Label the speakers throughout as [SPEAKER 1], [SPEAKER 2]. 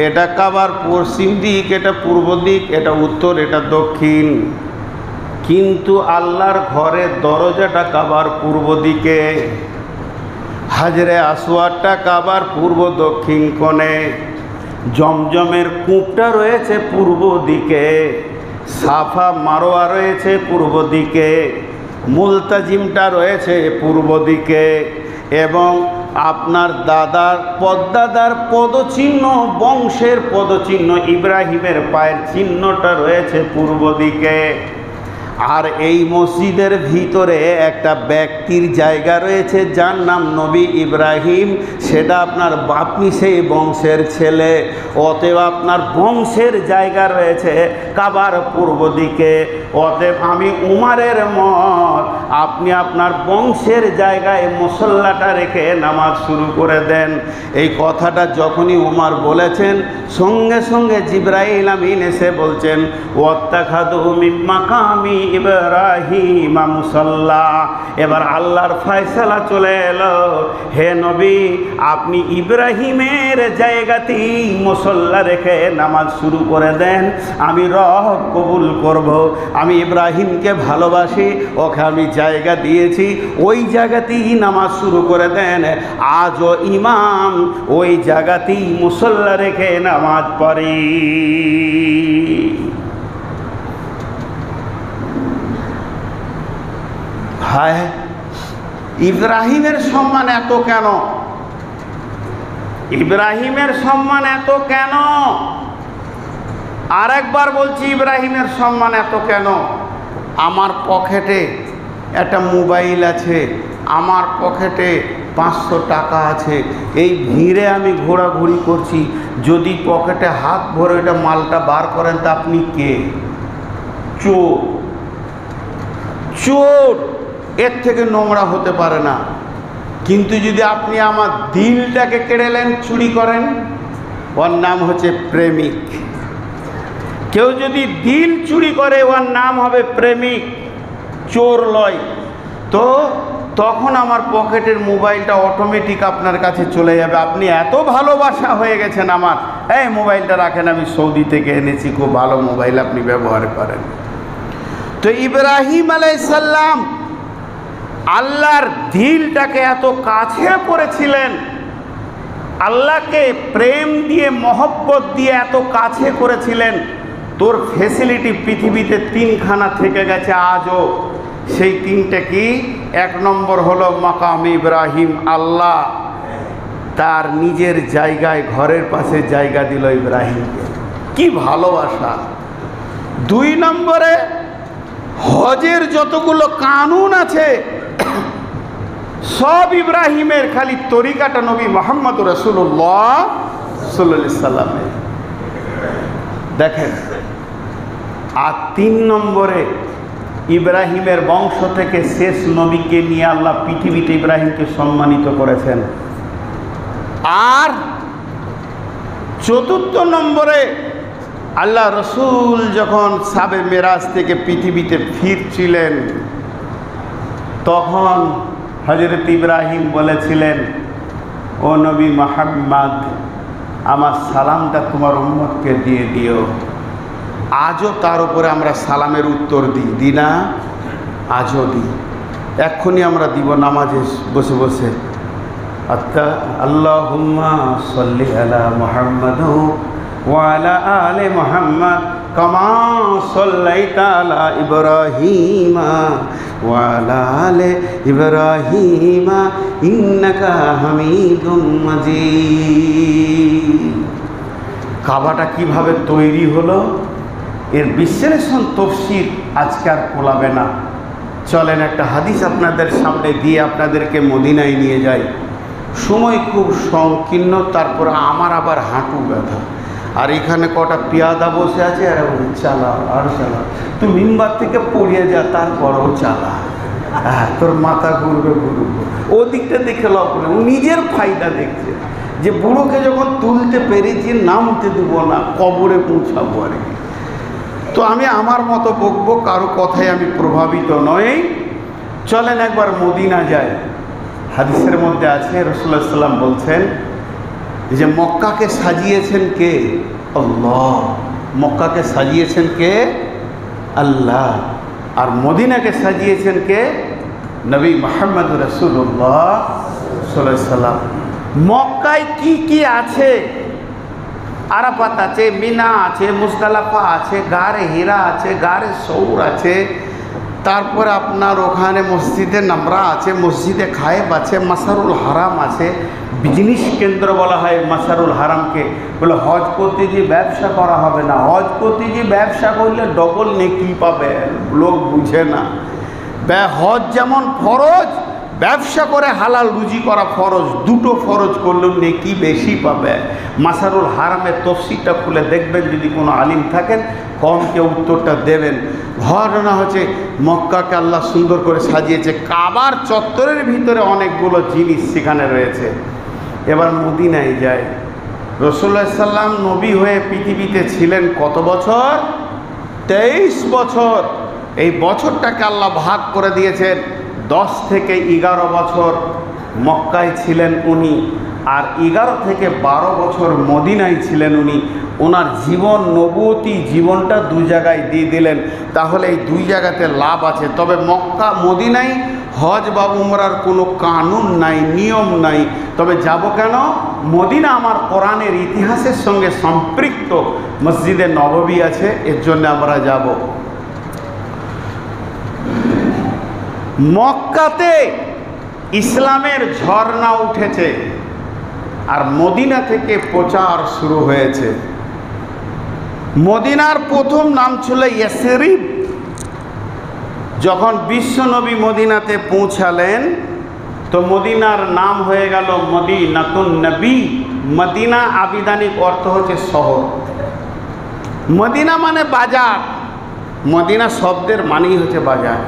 [SPEAKER 1] এটা কাবার পশ্চিম দিক, এটা পূর্ব দিক, এটা উত্তর, এটা দক্ষিণ। কিন্তু আল্লাহর ঘরের দরজাটা কাবার পূর্ব দিকে, হাজরে আসওয়াদটা কাবার পূর্ব দক্ষিণ কোণে, জমজমের কূপটা রয়েছে পূর্ব দিকে, সাফা মারোয়া রয়েছে পূর্ব দিকে, মুলতাজিমটা রয়েছে পূর্ব দিকে, এবং আপনার দাদার পদ্দাদার পদচিহ্ন, বংশের পদচিহ্ন, ইব্রাহিমের পায়ের চিহ্নটা রয়েছে পূর্ব দিকে। আর এই মসজিদের ভিতরে একটা ব্যক্তির জায়গা রয়েছে যার নাম নবী ইব্রাহিম, সেটা আপনার আপনি সেই বংশের ছেলে, অতএব আপনার বংশের জায়গা রয়েছে কাবার পূর্ব দিকে। অতএব আমি উমারের মত, আপনি আপনার বংশের জায়গায় মুসল্লাটা রেখে নামাজ শুরু করে দেন। এই কথাটা যখনই উমার বলেছেন, সঙ্গে সঙ্গে জিবরাইল আমিন এসে বলছেন, ওয়াত্তাখাযু মিন মাকামি ইব্রাহিম মুসাল্লা। এবার আল্লাহর ফয়সালা চলে এলো, হে নবী, আপনি ইব্রাহিমের জায়গাতেই মুসল্লা রেখে নামাজ শুরু করে দেন। আমি রব কবুল করব, আমি ইব্রাহিমকে ভালোবাসি, ওকে আমি জায়গা দিয়েছি, ওই জায়গাতেই নামাজ শুরু করে দেন। আজও ইমাম ওই জায়গাতেই মুসল্লা রেখে নামাজ পড়ে। হায়, ইব্রাহিমের সম্মান এত কেন? ইব্রাহিমের সম্মান এত কেন? আরেকবার বলছি, ইব্রাহিমের সম্মান এত কেন? আমার পকেটে একটা মোবাইল আছে, আমার পকেটে 500 টাকা আছে, এই ভিড়ে আমি ঘোরাঘুরি করছি, যদি পকেটে হাত ভরে এটা মালটা বার করেন তা আপনি কে? চোর। চোর এর থেকে নোংরা হতে পারে না। কিন্তু যদি আপনি আমার দিলটাকে কেড়ে নেন, চুরি করেন, ওর নাম হচ্ছে প্রেমিক। কেউ যদি দিল চুরি করে, ওর নাম হবে প্রেমিক, চোর লয়। তো তখন আমার পকেটের মোবাইলটা অটোমেটিক আপনার কাছে চলে যাবে। আপনি এত ভালোবাসা হয়ে গেছেন আমার, এই মোবাইলটা রাখেন, আমি সৌদি থেকে এনেছি, খুব ভালো মোবাইল, আপনি ব্যবহার করেন। তো ইব্রাহিম আলাইহিস সালাম আল্লাহর দিলটাকে এত কাছে করেছিলেন, আল্লাহকে প্রেম দিয়ে, মহব্বত দিয়ে এত কাছে করেছিলেন। তোর ফেসিলিটি পৃথিবীতে 3খানা থেকে গেছে আজও। সেই 3টে কি? 1 নম্বর হলো মাকাম ইব্রাহিম, আল্লাহ তার নিজের জায়গায় ঘরের পাশে জায়গা দিল ইব্রাহিমকে, কি ভালোবাসা। 2 নম্বরে হজের যতগুলো কানুন আছে সব ইব্রাহিমের, খালি তরিকাটা নবী মুহাম্মদ রাসূলুল্লাহ সাল্লাল্লাহু আলাইহি সাল্লামের। দেখেন, আর 3 নম্বরে ইব্রাহিমের বংশ থেকে শেষ নবীকে নিয়ে আল্লাহ পৃথিবীতে ইব্রাহিমকে সম্মানিত করেছেন। আর 4 নম্বরে আল্লাহ রসুল যখন সাবে মেরাজ থেকে পৃথিবীতে ফিরছিলেন, তখন হযরত ইব্রাহিম বলেছিলেন, ও নবী মুহাম্মদ, আমার সালামটা তোমার উম্মতকে দিয়ে দিও। আজও তার উপরে আমরা সালামের উত্তর দিই না? আজও দিই, এক্ষুনি আমরা দিব নামাজে বসে বসে। আল্লাহুম্মা সাল্লি আলা মুহাম্মাদ ওয়া আলা আলি মুহাম্মাদ কামা সাল্লাইতা আলা ইব্রাহিমা ওয়া আলা আলি ইব্রাহিমা ইন্নাকা হামিদুম মাজিদ। কাবাটা কিভাবে তৈরি হলো, এর বিশ্লেষণ তফসির আজকে আর কোলাবে না। চলেন একটা হাদিস আপনাদের সামনে দিয়ে আপনাদেরকে মদিনায় নিয়ে যাই। সময় খুব সংকীর্ণ, তারপর আমার আবার হাঁটু ব্যথা, আর এখানে কটা পেয়াদা বসে আছে, আর চালা আর চালা, তুই মিম্বার থেকে পড়িয়ে যা, তারপরও চালা, হ্যাঁ তোর মাথা ঘুরবে ঘুরবে। ও দিকটা দেখে লাভ করে, ও নিজের ফায়দা দেখছে যে বুড়োকে যখন তুলতে পেরেছি নামতে দেবো না, কবরে পৌঁছাবো আর কি। তো আমি আমার মতো বকবো, কারো কথায় আমি প্রভাবিত নই। চলেন একবার মদিনা যাই। হাদিসের মধ্যে আছে রাসূলুল্লাহ সাল্লাল্লাহু আলাইহি ওয়াসাল্লাম বলছেন, যে মক্কাকে সাজিয়েছেন কে? আল্লাহ। মক্কাকে সাজিয়েছেন কে? আল্লাহ। আর মদিনাকে সাজিয়েছেন কে? নবী মুহাম্মদ রাসূলুল্লাহ সাল্লাল্লাহু আলাইহি সাল্লাম। মক্কায় কি কি আছে? আরাফাত আছে, মিনা আছে, মুজদালিফা আছে, গারে হীরা আছে, গারে সৌর আছে, তারপরে আপনার ওখানে মসজিদে নামরা আছে, মসজিদে খায়েব আছে, মাসারুল হারাম আছে। বিজনেস কেন্দ্র বলা হয় মাসারুল হারামকে। বলে হজ করতে যে ব্যবসা করা হবে না, হজ করতে যে ব্যবসা করলে ডবল নেকি পাবে, লোক বুঝে না। হজ যেমন ফরজ, ব্যবসা করে হালাল রুজি করা ফরজ, দুটো ফরজ করলেও নেকি বেশি পাবে। মাসারুল হারামের তফসিরটা খুলে দেখবেন, যদি কোনো আলিম থাকেন কমকে উত্তরটা দেবেন। ঘটনা হচ্ছে মক্কাকে আল্লাহ সুন্দর করে সাজিয়েছে, কাবার চত্বরের ভিতরে অনেকগুলো জিনিস সেখানে রয়েছে। এবার মদিনায় যায়। রাসূলুল্লাহ সাল্লাম নবী হয়ে পৃথিবীতে ছিলেন কত বছর? 23 বছর। এই বছরটাকে আল্লাহ ভাগ করে দিয়েছেন, 10 থেকে 11 বছর মক্কায় ছিলেন উনি, আর 11 থেকে 12 বছর মদিনায় ছিলেন উনি। ওনার জীবন, নবুয়তি জীবনটা দুই জায়গায় দিয়ে দিলেন। তাহলে এই দুই জায়গাতে লাভ আছে। তবে মক্কা মদিনায় হজ বা উমরার কোনো কানুন নাই, নিয়ম নাই। তবে যাব কেন? মদিনা আমার কোরআনের ইতিহাসের সঙ্গে সম্পৃক্ত, মসজিদে নববী আছে, এর জন্য আমরা যাব। মক্কাতে ইসলামের ঝর্ণা উঠেছে, আর মদিনা থেকে প্রচার শুরু হয়েছে। মদিনার প্রথম নাম ছিল ইয়াসরিব। যখন বিশ্বনবী মদিনাতে পৌঁছালেন তো মদিনার নাম হয়ে গেল মদিনাতুন নবী। মদিনা আবিধানিক অর্থ হচ্ছে শহর। মদিনা মানে বাজার, মদিনা শব্দের মানেই হচ্ছে বাজার।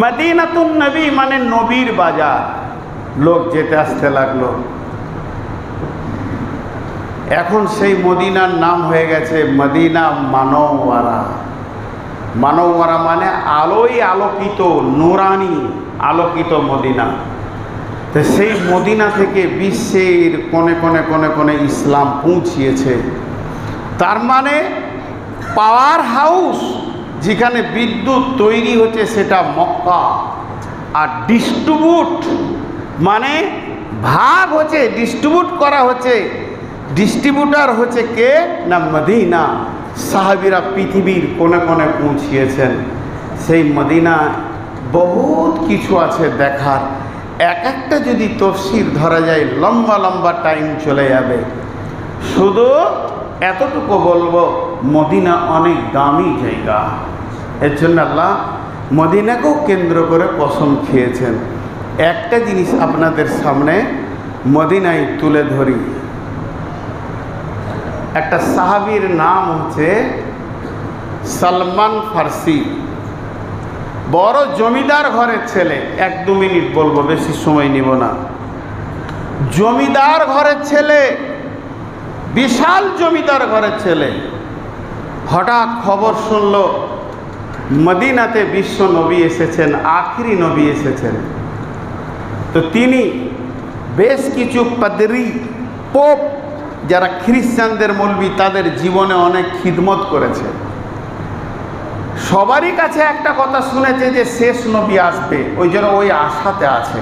[SPEAKER 1] মদিনাতুন নবী মানে নবীর বাজার। লোক যেতে আসতে লাগলো। এখন সেই মদিনার নাম হয়ে গেছে মদিনা মানওয়ারা। মানওয়ারা মানে আলোয় আলোকিত, নুরানি আলোকিত মদিনা। তো সেই মদিনা থেকে বিশ্বের কোণে কোণে কোণে কোণে ইসলাম পৌঁছিয়েছে। তার মানে পাওয়ার হাউস যেখানে বিদ্যুৎ তৈরি হচ্ছে সেটা মক্কা, আর ডিস্ট্রিবিউট মানে ভাগ হচ্ছে, ডিস্ট্রিবিউট করা হচ্ছে, ডিস্ট্রিবিউটার হচ্ছে কে? না মদিনা। সাহাবীরা পৃথিবীর কোণে কোণে পৌঁছিয়েছেন। সেই মদিনা বহুত কিছু আছে দেখার। এক একটা যদি তফসির ধরা যায় লম্বা লম্বা টাইম চলে যাবে। শুধু এতটুকু বলবো, মদিনা অনেক দামি জায়গা। এর জন্য আল্লাহ মদিনাকেও কেন্দ্র করে কসম খেয়েছেন। একটা জিনিস আপনাদের সামনে মদিনায় তুলে ধরি। একটা সাহাবীর নাম হচ্ছে সালমান ফার্সি। বড় জমিদার ঘরের ছেলে। 1-2 মিনিট বলবো, বেশি সময় নিব না। জমিদার ঘরের ছেলে, বিশাল জমিদার ঘরের ছেলে। হঠাৎ খবর শুনল মদিনাতে বিশ্ব নবী এসেছেন, আখিরি নবী এসেছেন। তো তিনি বেশ কিছু পাদরি, পোপ, যারা খ্রিস্টানদের মৌলবি, তাদের জীবনে অনেক খিদমত করেছে। সবারই কাছে একটা কথা শুনেছে যে শেষ নবী আসবে, ওই জন্য ওই আশাতে আছে।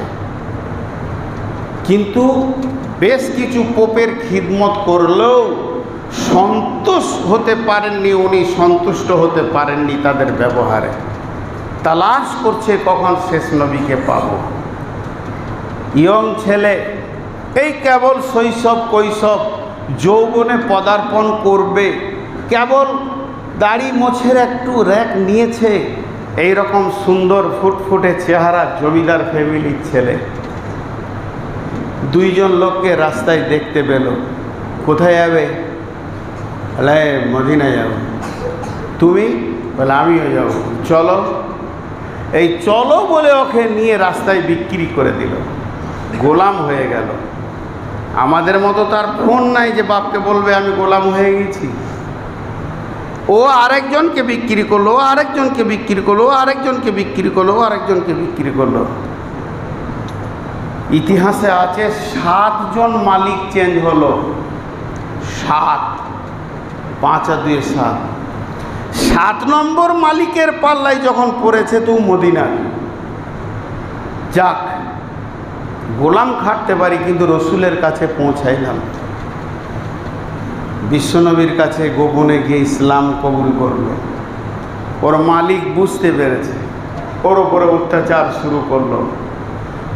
[SPEAKER 1] কিন্তু বেশ কিছু পোপের খিদমত করলেও সন্তুষ্ট হতে পারেননি উনি, সন্তুষ্ট হতে পারেননি তাদের ব্যবহারে। তালাশ করছে কখন শেষ নবীকে পাব। ইয়ং ছেলে, এই কেবল শৈশব কৈশব যৌবনে পদার্পণ করবে, কেবল দাড়ি মোছের একটু র্যাক নিয়েছে, এই রকম সুন্দর ফুটফুটে চেহারা জমিদার ফ্যামিলির ছেলে। 2 জন লোককে রাস্তায় দেখতে পেল। কোথায় যাবে? বলে মদিনায় যাব। তুমি? বলে আমিও যাব। চলো। এই চলো বলে ওকে নিয়ে রাস্তায় বিক্রি করে দিল, গোলাম হয়ে গেল। আমাদের মতো তার ফোন নাই যে বাপকে বলবে আমি গোলাম হয়ে গেছি। ও আরেকজনকে বিক্রি করলো, আরেকজনকে বিক্রি করলো, আরেকজনকে বিক্রি করলো, আরেকজনকে বিক্রি করলো। ইতিহাসে আছে 7 জন মালিক চেঞ্জ হলো। 7, 5 আর 2 7। 7 নম্বর মালিকের পাল্লায় যখন পড়েছে তো মদিনার, যাক গোলাম খাটতে পারি কিন্তু রসুলের কাছে পৌঁছাইলাম, বিশ্বনবীর কাছে গোপনে গিয়ে ইসলাম কবুল করলো। ওর মালিক বুঝতে পেরেছে, ওর ওপরে অত্যাচার শুরু করলো।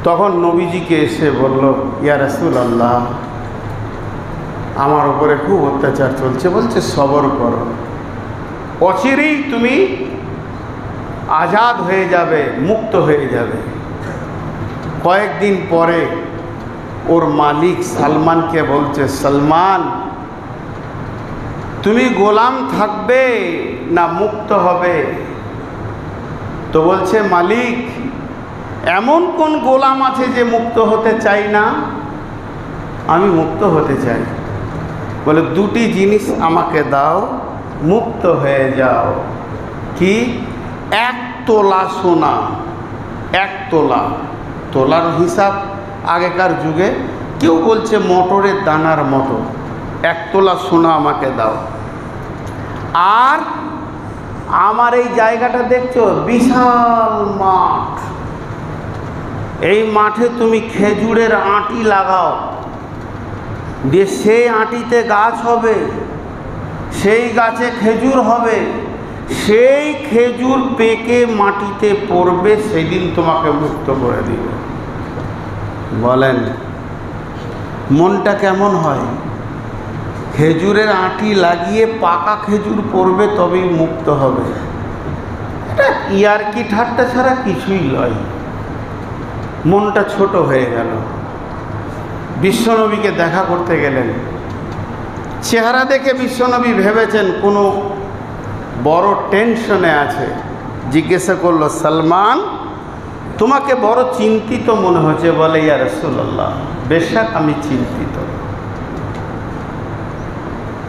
[SPEAKER 1] তখন নবীজিকে এসে বলল, ইয়া রাসূলুল্লাহ, আমার ওপরে খুব অত্যাচার চলছে। বলছে সবর করো, অচিরেই তুমি আজাদ হয়ে যাবে, মুক্ত হয়ে যাবে। কয়েকদিন পরে ওর মালিক সালমানকে বলছে, সালমান তুমি গোলাম থাকবে না মুক্ত হবে? তো বলছে, মালিক এমন কোন গোলাম আছে যে মুক্ত হতে চাই না? আমি মুক্ত হতে চাই। বলে, 2টি জিনিস আমাকে দাও, মুক্ত হয়ে যাও। কি? 1 তোলা সোনা। 1 তোলা, তোলার হিসাব আগেকার যুগে কেউ বলছে মটরের দানার মতো। 1 তোলা সোনা আমাকে দাও। আর আমার এই জায়গাটা দেখছো, বিশাল মাঠ, এই মাঠে তুমি খেজুরের আঁটি লাগাও, দিয়ে সেই আঁটিতে গাছ হবে, সেই গাছে খেজুর হবে, সেই খেজুর পেকে মাটিতে পড়বে, সেদিন তোমাকে মুক্ত করে দিবে। বলেন মনটা কেমন হয়? খেজুরের আঁটি লাগিয়ে পাকা খেজুর পড়বে তবেই মুক্ত হবে। এটা ইয়ারকি ঠাট্টা ছাড়া কিছুই নয়। মনটা ছোট হয়ে গেল। বিশ্বনবীকে দেখা করতে গেলেন। চেহারা দেখে বিশ্বনবী ভেবেছেন কোনো বড় টেনশনে আছে। জিজ্ঞাসা করলো, সালমান তোমাকে বড় চিন্তিত মনে হচ্ছে। বলে, ইয়া রাসূলুল্লাহ, বেশক আমি চিন্তিত।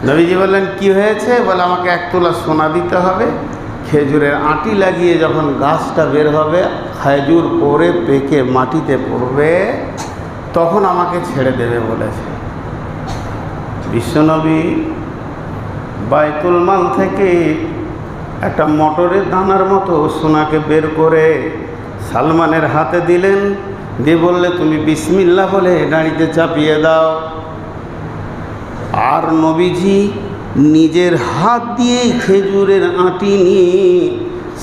[SPEAKER 1] নবীজি বললেন, কি হয়েছে? বলে, আমাকে 1 তোলা সোনা দিতে হবে, খেজুরের আঁটি লাগিয়ে যখন গাছটা বের হবে, খেজুর পড়ে পেকে মাটিতে পড়বে, তখন আমাকে ছেড়ে দেবে বলেছে। বিশ্বনবী বাইতুল মাল থেকে একটা মটরের দানার মতো সোনাকে বের করে সালমানের হাতে দিলেন, দিয়ে বললে, তুমি বিসমিল্লাহ বলে গাড়িতে চাপিয়ে দাও। আর নবীজি নিজের হাত দিয়ে খেজুরের আঁটি নিয়ে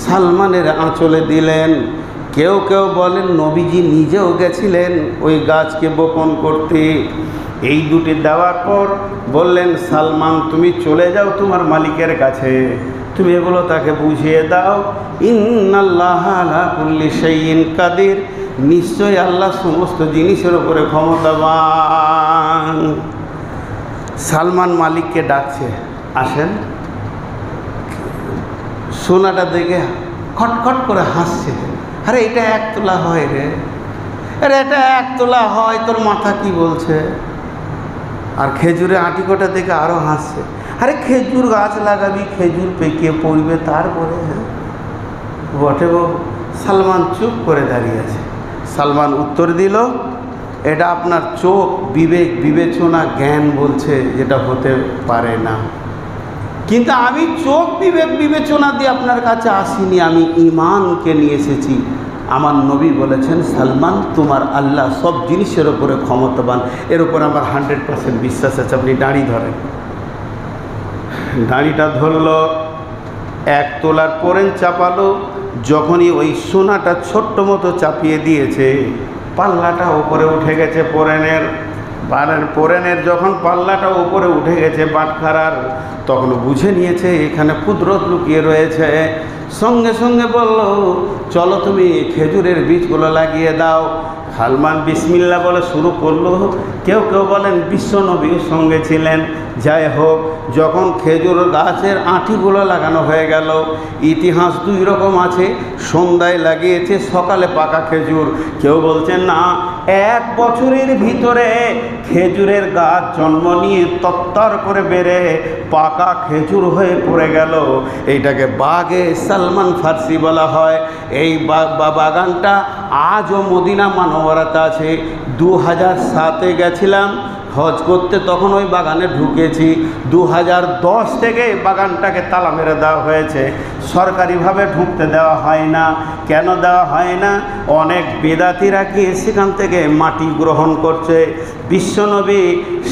[SPEAKER 1] সালমানের আঁচলে দিলেন। কেউ কেউ বলেন নবীজি নিজেও গেছিলেন ওই গাছকে বপন করতে। এই 2টি দেওয়ার পর বললেন, সালমান তুমি চলে যাও তোমার মালিকের কাছে, তুমি এগুলো তাকে বুঝিয়ে দাও। ইন্নাল্লাহা আলা কুল্লি শাইইন কাদির, নিশ্চয়ই আল্লাহ সমস্ত জিনিসের উপরে ক্ষমতাবান। সালমান মালিককে ডাকছে, আসেন। সোনাটা দেখে খটখট করে হাসছে। আরে এটা 1 তোলা হয় রে, আরে এটা 1 তোলা হয়, তোর মাথা কি বলছে? আর খেজুরে আঁটি কটা দেখে আরও হাসছে। আরে খেজুর গাছ লাগাবি, খেজুর পেকে পড়বে, তারপরে বটে বাবু। সালমান চুপ করে দাঁড়িয়ে আছে। সালমান উত্তর দিল, এটা আপনার চোখ, বিবেক, বিবেচনা, জ্ঞান বলছে যেটা হতে পারে না। কিন্তু আমি চোখ, বিবেক, বিবেচনা দিয়ে আপনার কাছে আসিনি, আমি ঈমানকে নিয়ে এসেছি। আমার নবী বলেছেন, সালমান তোমার আল্লাহ সব জিনিসের ওপরে ক্ষমতাবান। এর উপর আমার 100% বিশ্বাস আছে। আপনি দাঁড়ি ধরেন। দাঁড়িটা ধরলো, 1 তোলার পরেন চাপালো। যখনই ওই সোনাটা ছোট্ট মতো চাপিয়ে দিয়েছে, পাল্লাটা উপরে উঠে গেছে পরেনের যখন পাল্লাটা উপরে উঠে গেছে বাটখারার, তখন বুঝে নিয়েছে এখানে কুদরত লুকিয়ে রয়েছে। সঙ্গে সঙ্গে বলল, চলো তুমি খেজুরের বীজগুলো লাগিয়ে দাও। সালমান বিসমিল্লাহ বলে শুরু করলো। কেউ কেউ বলেন বিশ্বনবীর সঙ্গে ছিলেন। যাই হোক, যখন খেজুর গাছের আঁটিগুলো লাগানো হয়ে গেল, ইতিহাস 2 রকম আছে। সন্ধ্যায় লাগিয়েছে, সকালে পাকা খেজুর। কেউ বলছেন না, 1 বছরের ভিতরে খেজুরের গাছ জন্ম নিয়ে তত্তর করে বেড়ে পাকা খেজুর হয়ে পড়ে গেল। এইটাকে বাগে সালমান ফার্সি বলা হয়। এই বাগানটা আজও মদিনা মানওয়ারাতে আছে। 2007-এ গেছিলাম হজ করতে, তখন ওই বাগানে ঢুকেছি। 2010 থেকে বাগানটাকে তালা মেরে দেওয়া হয়েছে, সরকারিভাবে ঢুকতে দেওয়া হয় না। কেন দেওয়া হয় না? অনেক বেদাতিরা কি সেখান থেকে মাটি গ্রহণ করছে। বিশ্বনবী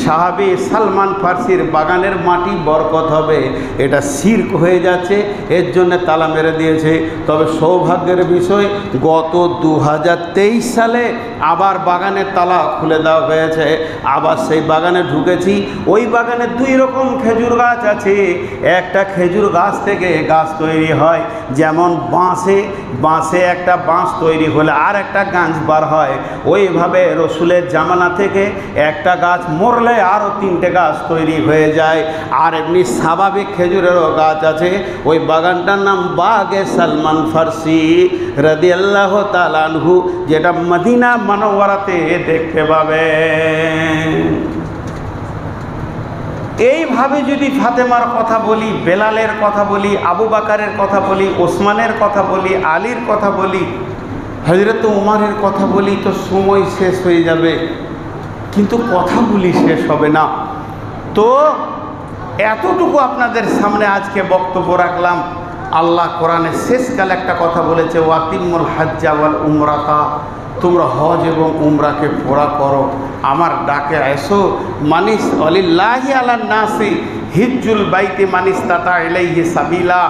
[SPEAKER 1] সাহাবী সালমান ফার্সির বাগানের মাটি বরকত হবে, এটা শিরক হয়ে যাচ্ছে, এর জন্য তালা মেরে দিয়েছে। তবে সৌভাগ্যের বিষয়, গত 2023 সালে আবার বাগানের তালা খুলে দেওয়া হয়েছে, আবার সেই বাগানে ঢুকেছি। ওই বাগানে 2 রকম খেজুর গাছ আছে। একটা খেজুর গাছ থেকে গাছ তৈরি হয়, যেমন বাঁশে একটা বাঁশ তৈরি হলে আর একটা গাছ বার হয়, ওইভাবে রসুলের জামানা থেকে একটা গাছ মরলে আরও 3টে গাছ তৈরি হয়ে যায়। আর এমনি স্বাভাবিক খেজুরেরও গাছ আছে। ওই বাগানটার নাম বাগে সালমান ফার্সি রাদিয়াল্লাহু তাআলা আনহু, যেটা মদিনা মানওয়ারাতে দেখতে পাবেন। এইভাবে যদি ফাতেমার কথা বলি, বেলালের কথা বলি, আবু বাকারের কথা বলি, ওসমানের কথা বলি, আলীর কথা বলি, হযরত উমরের কথা বলি, তো সময় শেষ হয়ে যাবে, কিন্তু কথাগুলি শেষ হবে না। তো এতটুকু আপনাদের সামনে আজকে বক্তব্য রাখলাম। আল্লাহ কোরআনে শেষকালে একটা কথা বলেছে, ওয়াতিমুল হাজ্জা ওয়াল উমরাতা, তোমরা হজ এবং উমরাকে পুরা করো, আমার ডাকে এসো। মানিস আলিল্লাহি আলান নাসি হিজ্জুল বাইতি মানিস্তাতা ইলাইহি সাবিলা।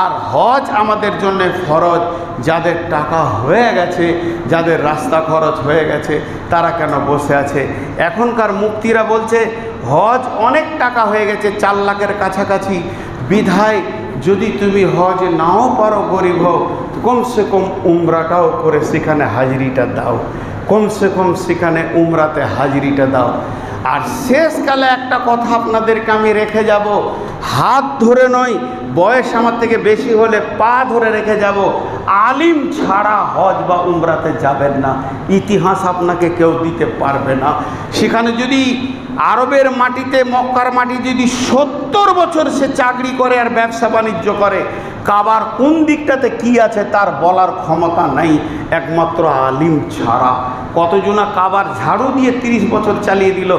[SPEAKER 1] আর হজ আমাদের জন্য ফরজ, যাদের টাকা হয়ে গেছে, যাদের রাস্তা খরচ হয়ে গেছে, তারা কেন বসে আছে? এখনকার মুফতিরা বলছে হজ অনেক টাকা হয়ে গেছে, 4 লাখের কাছাকাছি, বিধায় যদি তুমি হজ নাও পারো, গরিব হও, কমসে কম উমরাটাও করে সেখানে হাজিরিটা দাও, কমসে কম সেখানে উমরাতে হাজিরিটা দাও। আর শেষকালে একটা কথা আপনাদেরকে আমি রেখে যাব, হাত ধরে নয়, বয়স আমার থেকে বেশি হলে পা ধরে রেখে যাব, আলিম ছাড়া হজ বা উমরাতে যাবেন না। ইতিহাস আপনাকে কেউ দিতে পারবে না। সেখানে যদি আরবের মাটিতে, মক্কার মাটি যদি 70 বছর সে চাকরি করে আর ব্যবসা বাণিজ্য করে, কাবার কোন দিকটাতে কি আছে তার বলার ক্ষমতা নাই, একমাত্র আলিম ছাড়া। কতজনা কাবার ঝাড়ু দিয়ে 30 বছর চালিয়ে দিল।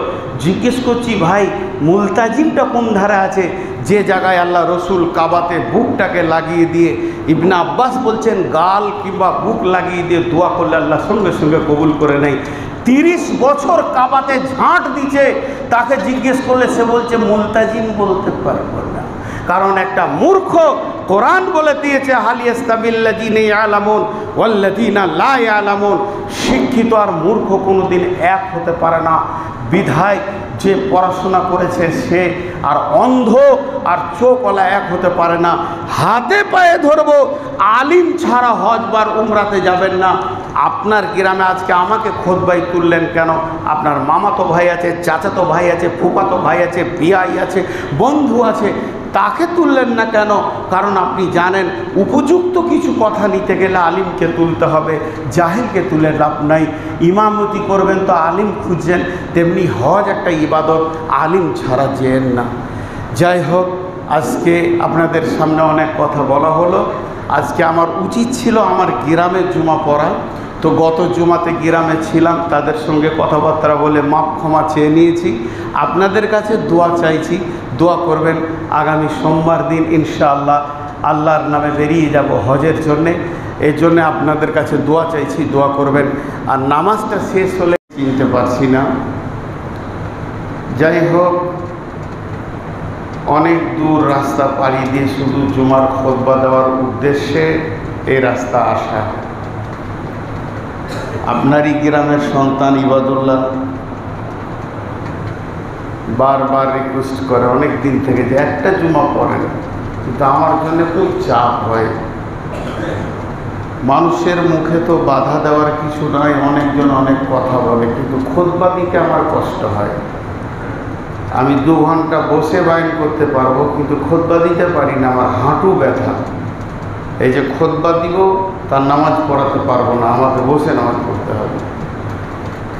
[SPEAKER 1] জিজ্ঞেস করছি, ভাই মুলতাজিমটা কোন ধারে আছে? যে জায়গায় আল্লাহ রসুল কাবাতে বুকটাকে লাগিয়ে দিয়ে, ইবনে আব্বাস বলছেন গাল কিংবা বুক লাগিয়ে দিয়ে দোয়া করলে আল্লাহ সঙ্গে সঙ্গে কবুল করে নেয়। 30 বছর কাবাতে ঝাঁট দিচ্ছে, তাকে জিজ্ঞেস করলে সে বলছে মুলতাজিম বলতে পারবো না। কারণ একটা মূর্খ, কোরআন বলে দিয়েছে হাল ইয়াস্তাবিল্লাযীনা ইয়ালামুন ওয়াল্লাযীনা লা ইয়ালামুন, শিক্ষিত আর মূর্খ কোনোদিন এক হতে পারে না। বিধায় যে পড়াশোনা করেছে সে আর অন্ধ আর চোখওয়ালা এক হতে পারে না। হাতে পায়ে ধরবো, আলিম ছাড়া হজ বার উমরাতে যাবেন না। আপনার গ্রামে আজকে আমাকে খোদবাই তুললেন কেন? আপনার মামাতো ভাই আছে, চাচাতো ভাই আছে, ফুফাতো ভাই আছে, বিয়াই আছে, বন্ধু আছে, তাকে তুললেন না কেন? কারণ আপনি জানেন উপযুক্ত কিছু কথা নিতে গেলে আলিমকে তুলতে হবে, জাহিলকে তুলে লাভ নাই। ইমামতি করবেন তো আলিম খুঁজছেন, তেমনি হজ একটা ইবাদত, আলিম ছাড়া যেন না। যাই হোক, আজকে আপনাদের সামনে অনেক কথা বলা হলো। আজকে আমার উচিত ছিল আমার গ্রামে জুমা পড়া, তো গত জুমাতে গ্রামে ছিলাম, তাদের সঙ্গে কথাবার্তা বলে মাপ ক্ষমা চেয়ে নিয়েছি। আপনাদের কাছে দোয়া চাইছি, দোয়া করবেন। আগামী সোমবার দিন ইনশাআল্লাহ আল্লাহর নামে বেরিয়ে যাব হজের জন্যে, এই জন্যে আপনাদের কাছে দোয়া চাইছি, দোয়া করবেন। আর নামাজটা শেষ হলে চিনতে পারছি না। যাই হোক, অনেক দূর রাস্তা পাড়ি দিয়ে শুধু জুমার খুতবা দেওয়ার উদ্দেশ্যে এই রাস্তা আসা। আপনারই গ্রামের সন্তান ইবাদুল্লাহ বারবার রিকোয়েস্ট করে অনেক দিন থেকে যে একটা জুমা পড়েন, কিন্তু আমার জন্য খুব চাপ হয়। মানুষের মুখে তো বাধা দেওয়ার কিছু নয়, অনেকজন অনেক কথা বলে, কিন্তু খুতবা দিতে আমার কষ্ট হয়। আমি 2 ঘন্টা বসে বাইন করতে পারবো, কিন্তু খুতবা দিতে পারি না, আমার হাঁটু ব্যথা। এই যে খুতবা দিব তার নামাজ পড়াতে পারবো না, আমাকে বসে নামাজ পড়তে হবে।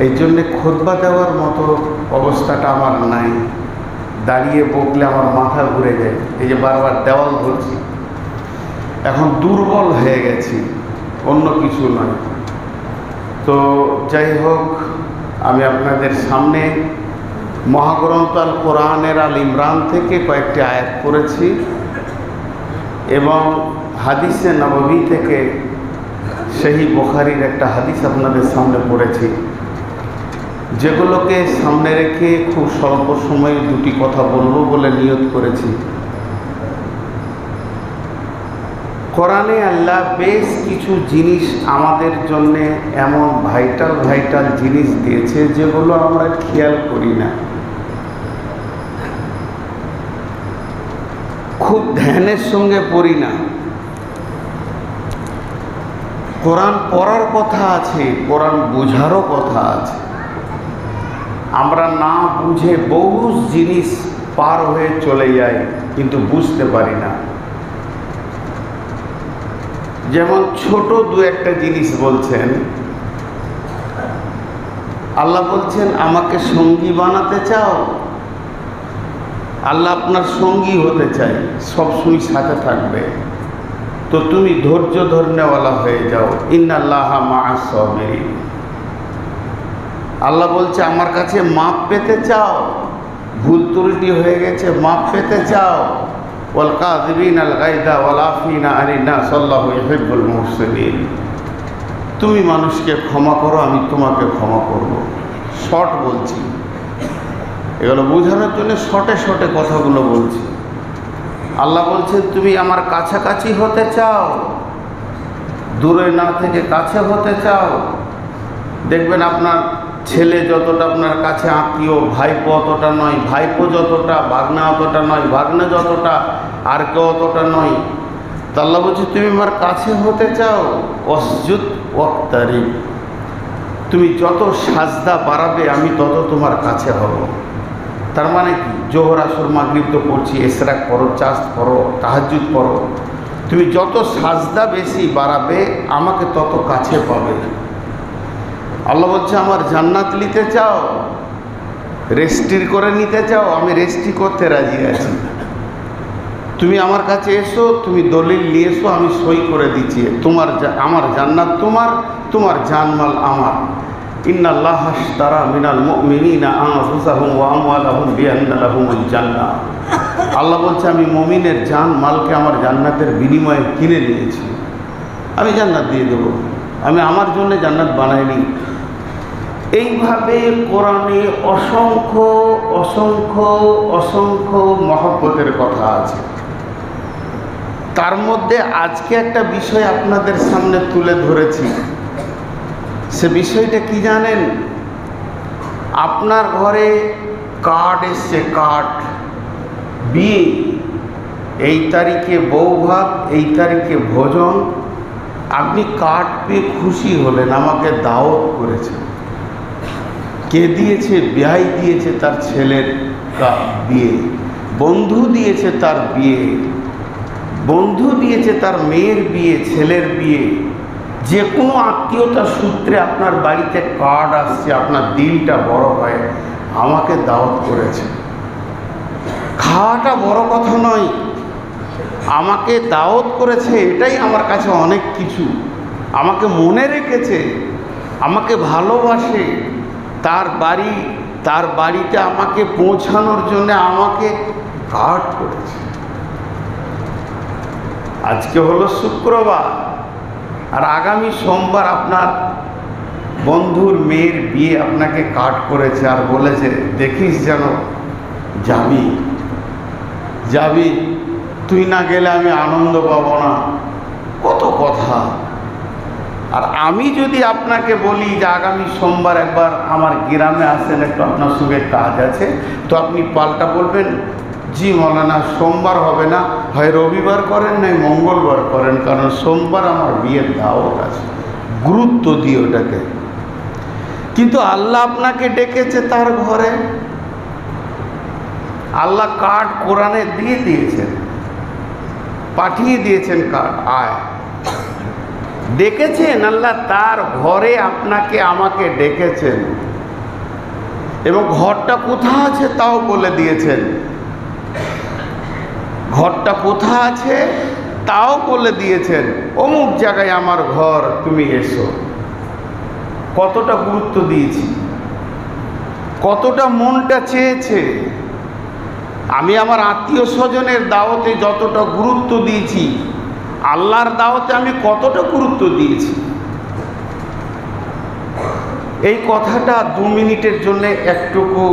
[SPEAKER 1] এই জন্যে খুতবা দেওয়ার মতো অবস্থাটা আমার নাই। দাঁড়িয়ে বকলে আমার মাথা ঘুরে যায়, এই যে বারবার দেওয়াল ধরছি। এখন দুর্বল হয়ে গেছি, অন্য কিছু নয়। তো যাই হোক, আমি আপনাদের সামনে মহাগ্রন্থ আল কোরআনের আল ইমরান থেকে কয়েকটি আয়াত পড়েছি এবং হাদিসে নববী থেকে সহিহ বুখারীর একটা হাদিস আপনাদের সামনে পড়েছি, যেগুলোকে সামনে রেখে খুব স্বল্প সময়ে দুটি কথা বলবো বলে নিয়ত করেছি। কোরআনে আল্লাহ বেশ কিছু জিনিস আমাদের জন্য এমন ভাইটাল জিনিস দিয়েছে যেগুলো আমরা খেয়াল করি না, খুব ধ্যানের সঙ্গে পড়ি না। কোরআন পড়ার কথা আছে, কোরআন বোঝারও কথা আছে। আমরা না বুঝে বহু জিনিস পার হয়ে চলে যাই, কিন্তু বুঝতে পারি না। যেমন ছোট দু একটা জিনিস বলছেন, আল্লাহ বলছেন আমাকে সঙ্গী বানাতে চাও, আল্লাহ আপনার সঙ্গী হতে চাই, সবসময় সাথে থাকবে, তো তুমি ধৈর্য ধরনেওয়ালা হয়ে যাও। ইন্নাল্লাহা মা'আস সাবিরিন। আল্লাহ বলছে আমার কাছে মাপ পেতে চাও, ভুল ত্রুটি হয়ে গেছে মাপ পেতে চাও, ওয়াল কাযিবিনাল গায়দা ওয়াল আফিনা আনিন নাস আল্লাহু ইউহিব্বুল মুহসিনিন। তুমি মানুষকে ক্ষমা করো, আমি তোমাকে ক্ষমা করব। শর্ট বলছি, এগুলো বোঝানোর জন্য শর্টে কথাগুলো বলছি। আল্লাহ বলছেন তুমি আমার কাছাকাছি হতে চাও, দূরে না থেকে কাছে হতে চাও। দেখবেন আপনার ছেলে যতটা আপনার কাছে আত্মীয়, ভাইপো অতটা নয়, ভাইপো যতটা, ভাগনা অতটা নয়, ভাগনা যতটা, আর কেউ অতটা নয়। তো আল্লাহ বলছে তুমি আমার কাছে হতে চাও, ওয়াসজুদ ওয়াক্তারিব। তুমি যত সাজদা বাড়াবে আমি তত তোমার কাছে হব। তার মানে কি, জোহর আসর মাগরিব তো পড়ছি, ইশরাক পড়ো, চাঁদ পড়ো, তাহাজ্জুদ পড়ো, তুমি যত সাজদা বেশি বাড়াবে আমাকে তত কাছে পাবে। আল্লাহ বলছে আমার জান্নাত নিতে চাও, রেজিস্ট্রি করে নিতে চাও, আমি রেজিস্ট্রি করতে রাজি আছি। তুমি আমার কাছে এসো, তুমি দলিল নিয়ে এসো, আমি সই করে দিচ্ছি, আমার জান্নাত তোমার, তোমার জানমাল আমার। ইন্নাল্লাহা আশতারা মিনাল মুমিনিনা আনফুসাহুম ওয়া আমওয়ালাহুম বিআন্না লাহুমুল জান্নাহ। আল্লাহ বলছে আমি মুমিনের জান মালকে আমার জান্নাতের বিনিময়ে কিনে নিয়েছি, আমি জান্নাত দিয়ে দেবো, আমি আমার জন্য জান্নাত বানাইনি। এইভাবে কোরআনে অসংখ্য অসংখ্য অসংখ্য মহব্বতের কথা আছে। তার মধ্যে আজকে একটা বিষয় আপনাদের সামনে তুলে ধরেছি। সে বিষয়টা কি জানেন? আপনার ঘরে কার্ড এসছে, কার্ড, বিয়ে, এই তারিখে বৌভাত, এই তারিখে ভোজন। আপনি কার্ড পেয়ে খুশি হলেন, আমাকে দাওয়াত করেছে। কে দিয়েছে? ভাই দিয়েছে তার ছেলের বিয়ে, বন্ধু দিয়েছে তার বিয়ে, বন্ধু দিয়েছে তার মেয়ের বিয়ে, ছেলের বিয়ে। যে কোনো আত্মীয়তার সূত্রে আপনার বাড়িতে কার্ড আসছে, আপনার দিলটা বড় হয়, আমাকে দাওয়াত করেছে। খাওয়াটা বড় কথা নয়, আমাকে দাওয়াত করেছে, এটাই আমার কাছে অনেক কিছু। আমাকে মনে রেখেছে, আমাকে ভালোবাসে, তার বাড়িতে আমাকে পৌঁছানোর জন্য আমাকে কার্ড করেছে। আজকে হলো শুক্রবার, আর আগামী সোমবার আপনার বন্ধুর মেয়ের বিয়ে, আপনাকে কার্ড করেছে আর বলেছে দেখিস যেন যাবি, তুই না গেলে আমি আনন্দ পাবো না। কত কথা। আর আমি যদি আপনাকে বলি যে আগামী সোমবার একবার আমার গ্রামে আসেন, একটু আপনার সঙ্গে কাজ আছে, তো আপনি পাল্টা বলবেন জি মৌলানা সোমবার হবে না, হয় রবিবার করেন নয় মঙ্গলবার করেন, কারণ সোমবার আমার বিয়ের দাওয়াত আছে। গুরুত্ব দিয়ে ওটাকে। কিন্তু আল্লাহ আপনাকে ডেকেছে তার ঘরে। আল্লাহ কার্ড কোরআনে দিয়ে দিয়েছেন, পাঠিয়ে দিয়েছেন কার্ড, আয়। ডেকেছেন আল্লাহ তার ঘরে, আপনাকে আমাকে ডেকেছেন, এবং ঘরটা কোথায় আছে তাও বলে দিয়েছেন। ঘরটা কোথায় আছে তাও বলে দিয়েছেন, অমুক জায়গায় আমার ঘর, তুমি এসো। কতটা গুরুত্ব দিয়েছি, কতটা মনটা চেয়েছে। আমি আমার আত্মীয় স্বজনের দাওয়াতে যতটা গুরুত্ব দিয়েছি, আল্লাহর দাওয়াতে আমি কতটা গুরুত্ব দিয়েছি। এই কথাটা 2 মিনিটের জন্য একটুকু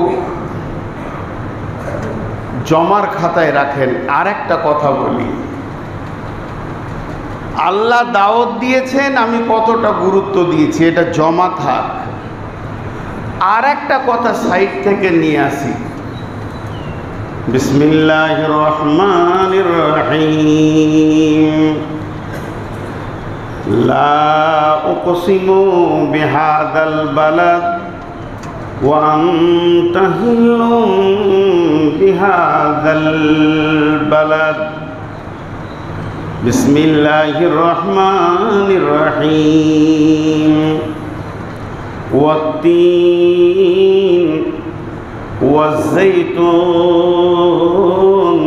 [SPEAKER 1] জমার খাতায় রাখেন। আর একটা কথা বলি, আল্লাহ দাওয়াত দিয়েছেন, আমি কতটা গুরুত্ব দিয়েছি, এটা জমা থাক। আর একটা কথা সাইড থেকে নিয়ে আসি। বিসমিল্লাহির রহমানির রহিম। লা উকসিমু বিহাদাল বালাদ ওয়া আনতা হিল্লুম বিহাদাল বালাদ। বিসমিল্লাহির রহমানির রহিম। ওয়াত-তিন ওয়াজ-যাইতুন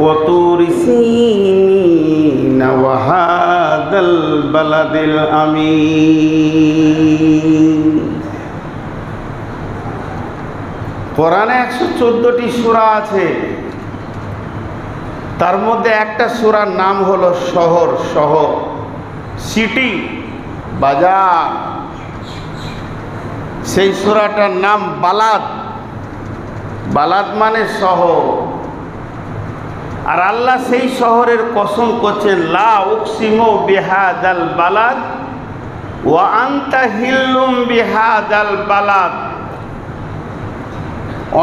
[SPEAKER 1] ওয়া তুরি সিনিন ওয়া হাদাল বালাদিল আমিন। কোরআনে 114টি সূরা আছে, তার মধ্যে একটা সূরার নাম হলো শহর, শহর, সিটি, বাজার। সেই সূরাটার নাম বালাদ। বালাদ মানে শহর। আর আল্লাহ সেই শহরের কসম করছেন, লা উকসিমু বিহাদাল বালাদ ওয়া আনতা হিল্লুম বিহাদাল বালাদ।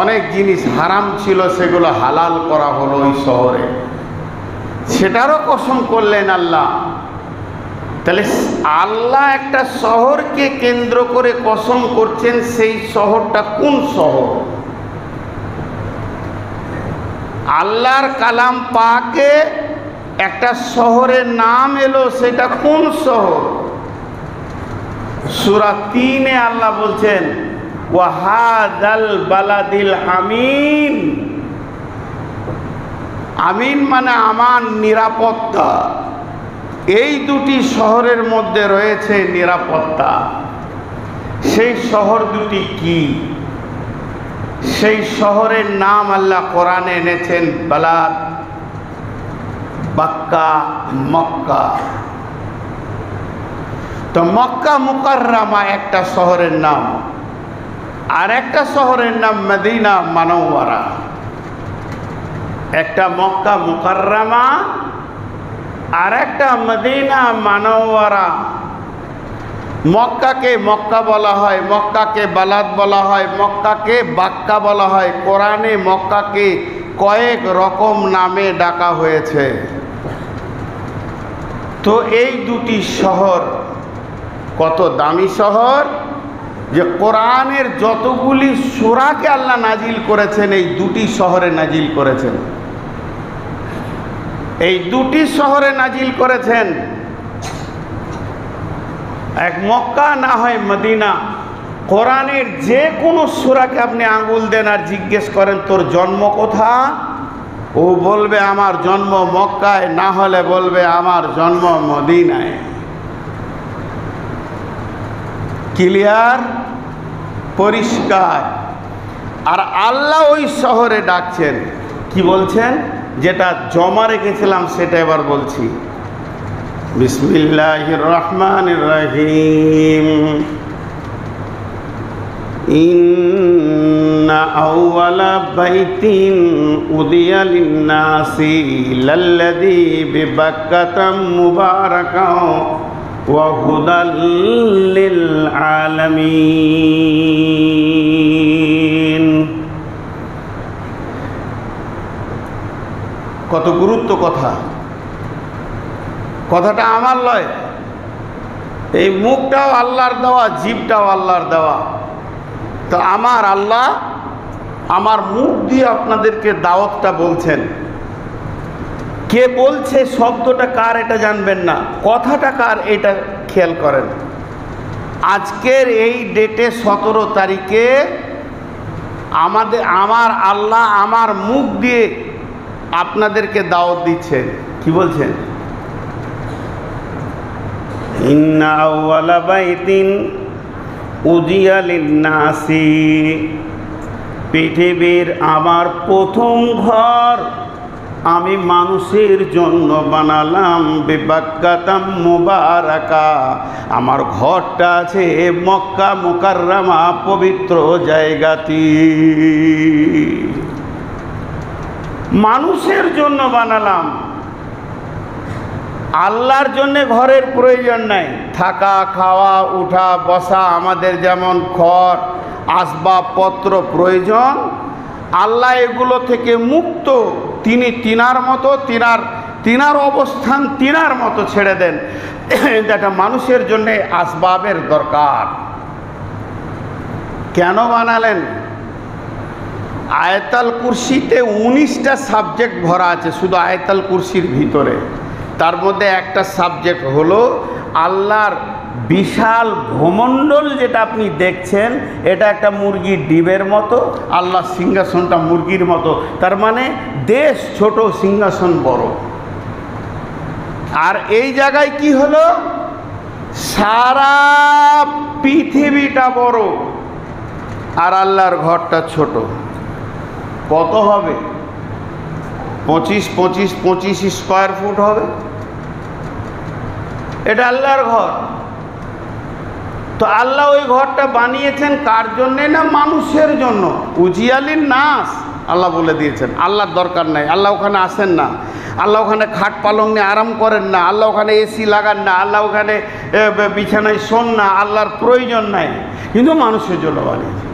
[SPEAKER 1] অনেক জিনিস হারাম ছিল, সেগুলো হালাল করা হলো ওই শহরে, সেটারও কসম করলেন আল্লাহ। তাহলে আল্লাহ একটা শহরকে কেন্দ্র করে কসম করছেন, সেই শহরটা কোন শহর? আল্লাহর কালাম পাকে একটা শহরের নাম এলো, সেটা কোন শহর? সূরা 3-এ আল্লাহ বলছেন ওয়া হাদাল বালাদিল আমিন। আমিন মানে আমান, নিরাপত্তা। এই দুটি শহরের মধ্যে রয়েছে নিরাপত্তা। সেই শহর দুটি কি? সেই শহরের নাম আল্লাহ কোরআনে এনেছেন বালাদ, বাক্কা, মক্কা। তো মক্কা মুকাররমা একটা শহরের নাম, আর একটা শহরের নাম মদিনা মুনাওয়ারা। একটা মক্কা মুকাররমা আর একটা মদিনা মুনাওয়ারা। মক্কাকে মক্কা বলা হয়, মক্কাকে বালাদ বলা হয়, মক্কাকে বাক্কা বলা হয়। কোরআনে মক্কাকে কয়েক রকম নামে ডাকা হয়েছে। তো এই দুটি শহর কত দামি শহর, যে কোরআনের যতগুলি সূরাকে আল্লাহ নাজিল করেছেন, এই দুটি শহরে নাজিল করেছেন। এই দুটি শহরে নাজিল করেছেন, এক মক্কা না হয় মদিনা। কোরআনের যে কোনো সূরাকে আপনি আঙ্গুল দেন আর জিজ্ঞেস করেন তোর জন্ম কোথা, ও বলবে আমার জন্ম মক্কায়, না হলে বলবে আমার জন্ম মদিনায়। ক্লিয়ার, পরিষ্কার। আর আল্লাহ ওই শহরে ডাকছেন, কি বলছেন? যেটা জমা রেখেছিলাম সেটা এবার বলছি। বিসমিল্লাহির রহমানির রহিম। ইন্না আউওয়ালা বাইতিন উদিয়া লিন-নাসি লাল্লাযী বিবাক্কাতা মুবারাকাও ওয়া হুদাল লিল আলামিন। কত গুরুত্ব কথা। কথাটা আমার লয়, এই মুখটাও আল্লাহর দেওয়া, জিভটাও আল্লাহর দেওয়া। তো আমার আল্লাহ আমার মুখ দিয়ে আপনাদেরকে দাওয়াতটা বলছেন। কে বলছে, শব্দটা কার এটা জানবেন না, কথাটা কার এটা খেয়াল করেন। আজকের এই ডেটে 17 তারিখে আমার আল্লাহ আমার মুখ দিয়ে আপনাদেরকে দাওয়াত দিচ্ছেন। কি বলছেন? ইন্না আউওয়ালা বাইতিন উজিয়া লিন্নাসি, পৃথিবীর আমার প্রথম ঘর আমি মানুষের জন্য বানালাম, বিবাক্কাতাম মুবারাকা, আমার ঘরটা আছে মক্কা মুকাররমা পবিত্র জায়গাতে। মানুষের জন্য বানালাম, আল্লাহর জন্যে ঘরের প্রয়োজন নাই। থাকা খাওয়া উঠা বসা আমাদের যেমন ঘর আসবাবপত্র প্রয়োজন, আল্লাহ এগুলো থেকে মুক্ত। তিনি তিনার মতো, তিনার অবস্থান তিনার মতো ছেড়ে দেন। যেটা মানুষের জন্যে আসবাবের দরকার। কেন বানালেন? আয়াতুল কুরসিতে 19টা সাবজেক্ট ভরা আছে শুধু আয়াতুল কুরসির ভিতরে। তার মধ্যে একটা সাবজেক্ট হলো আল্লাহর বিশাল ভূমণ্ডল, যেটা আপনি দেখছেন এটা একটা মুরগির ডিমের মতো, আল্লাহ সিংহাসনটা মুরগির মতো। তার মানে দেশ ছোট, সিংহাসন বড়। আর এই জায়গায় কি হলো, সারা পৃথিবীটা বড় আর আল্লাহর ঘরটা ছোট। কত হবে? 25 স্কোয়ার ফুট হবে। এটা আল্লাহর ঘর। তো আল্লাহ ওই ঘরটা বানিয়েছেন কার জন্যে? না মানুষের জন্য। উজিয়ালিন নাস, আল্লাহ বলে দিয়েছেন। আল্লাহর দরকার নাই, আল্লাহ ওখানে আসেন না, আল্লাহ ওখানে খাট পালং নিয়ে আরাম করেন না, আল্লাহ ওখানে এসি লাগান না, আল্লাহ ওখানে বিছানায় শোন না, আল্লাহর প্রয়োজন নাই। কিন্তু মানুষের জন্য বানিয়েছে।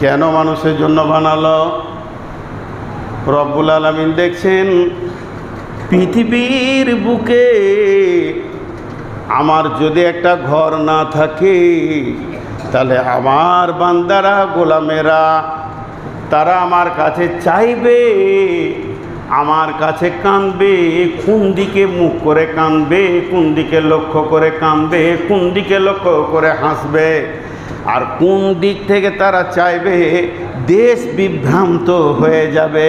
[SPEAKER 1] কেন মানুষের জন্য বানালো? রব্বুল আলামিন দেখছেন পৃথিবীর বুকে আমার যদি একটা ঘর না থাকে, তাহলে আমার বান্দারা, গোলামেরা, তারা আমার কাছে চাইবে, আমার কাছে কাঁদবে। কোন দিকে মুখ করে কাঁদবে, কোন দিকে লক্ষ্য করে কাঁদবে, কোন দিকে লক্ষ্য করে হাসবে, আর কোন দিক থেকে তারা চাইবে, দেশ বিভ্রান্ত হয়ে যাবে।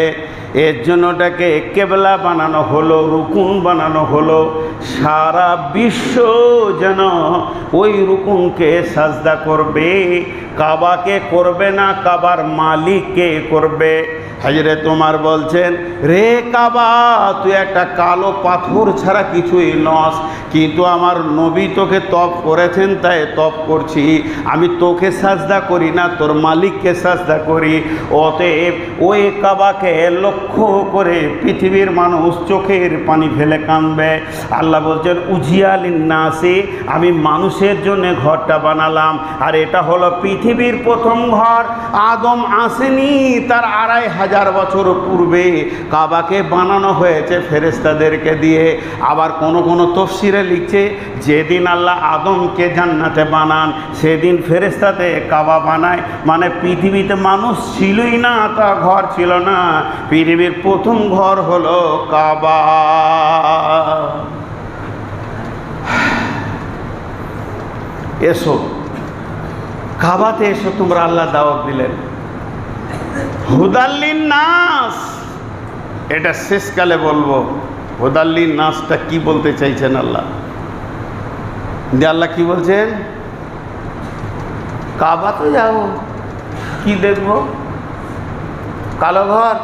[SPEAKER 1] এর জন্য ওটাকে কেবলা বানানো হলো, রুকুন বানানো হলো। সারা বিশ্ব যেন ওই রুকুনকে সাজদা করবে, কাবাকে করবে না, কাবার মালিককে করবে। হযরত ওমর বলছেন, রে কাবা, তুই একটা কালো পাথর ছাড়া কিছুই নস, কিন্তু আমার নবী তোকে তপ করেছেন তাই তপ করছি। আমি তোকে সাজদা করি না, তোর মালিককে সাজদা করি। অতএব ওই কাবাকে লক্ষ্য করে পৃথিবীর মানুষ চোখের পানি ফেলে কাঁদবে। আল্লাহ বলছেন উজিয়ালিন নাসি, আমি মানুষের জন্য ঘরটা বানালাম। আর এটা হলো পৃথিবীর প্রথম ঘর। আদম আসেনি, তার 2500 বছর পূর্বে কাবাকে বানানো হয়েছে ফেরেশতাদেরকে দিয়ে। আবার কোনো তফসিরে লিখছে, যেদিন আল্লাহ আদমকে জান্নাতে বানান সেদিন ফেরেশতাতে কাবা বানায়। মানে পৃথিবীতে মানুষ ছিলই না, তা ঘর ছিল না। পৃথিবীর প্রথম ঘর হলো কাবা। এসো কাবাতে এসো, তোমরা আল্লাহ দাওয়াত দিলেন। হুদাল্লিন নাস, এটা শেষকালে বলবো। হুদাল্লিন নাসটা কি বলতে চাইছেন আল্লাহ? যে আল্লাহ কি বলছেন, কাবা তো যাও, কি দেখবো? কালো ঘর,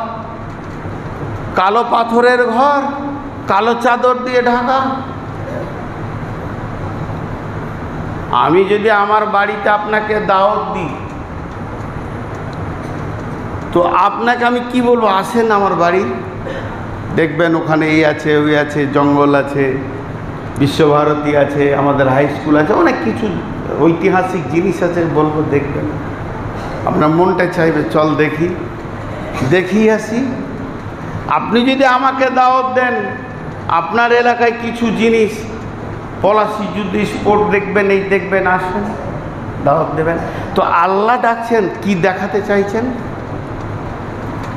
[SPEAKER 1] কালো পাথরের ঘর, কালো চাদর দিয়ে ঢাকা। আমি যদি আমার বাড়িতে আপনাকে দাওয়াত দিই, তো আপনাকে আমি কি বলবো, আসেন আমার বাড়ি, দেখবেন ওখানে এই আছে, ওই আছে, জঙ্গল আছে, বিশ্বভারতী আছে, আমাদের হাই স্কুল আছে, অনেক কিছু ঐতিহাসিক জিনিস আছে, বলবো দেখবেন। আপনার মনটা চাইবে চল দেখি আসি। আপনি যদি আমাকে দাওয়াত দেন, আপনার এলাকায় কিছু জিনিস, পলাশী যুদ্ধ স্পোর্ট দেখবেন, এই দেখবেন, আসেন, দাওয়াত দেবেন। তো আল্লাহ ডাকছেন, কি দেখাতে চাইছেন?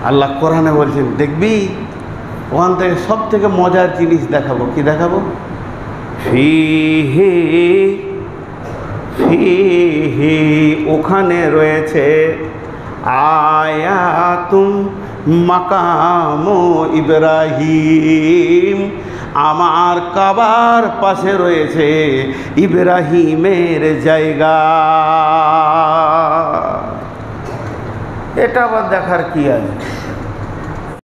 [SPEAKER 1] আল্লাহ কোরআনে বলছেন, দেখবি ওখান থেকে সব থেকে মজার জিনিস দেখাবো। কি দেখাবো? ফিহি ফিহি, ওখানে রয়েছে আয়াতুম মাকামু ইব্রাহিম, আমার কাবার পাশে রয়েছে ইব্রাহিমের জায়গা। এটা আবার দেখার কি আছে?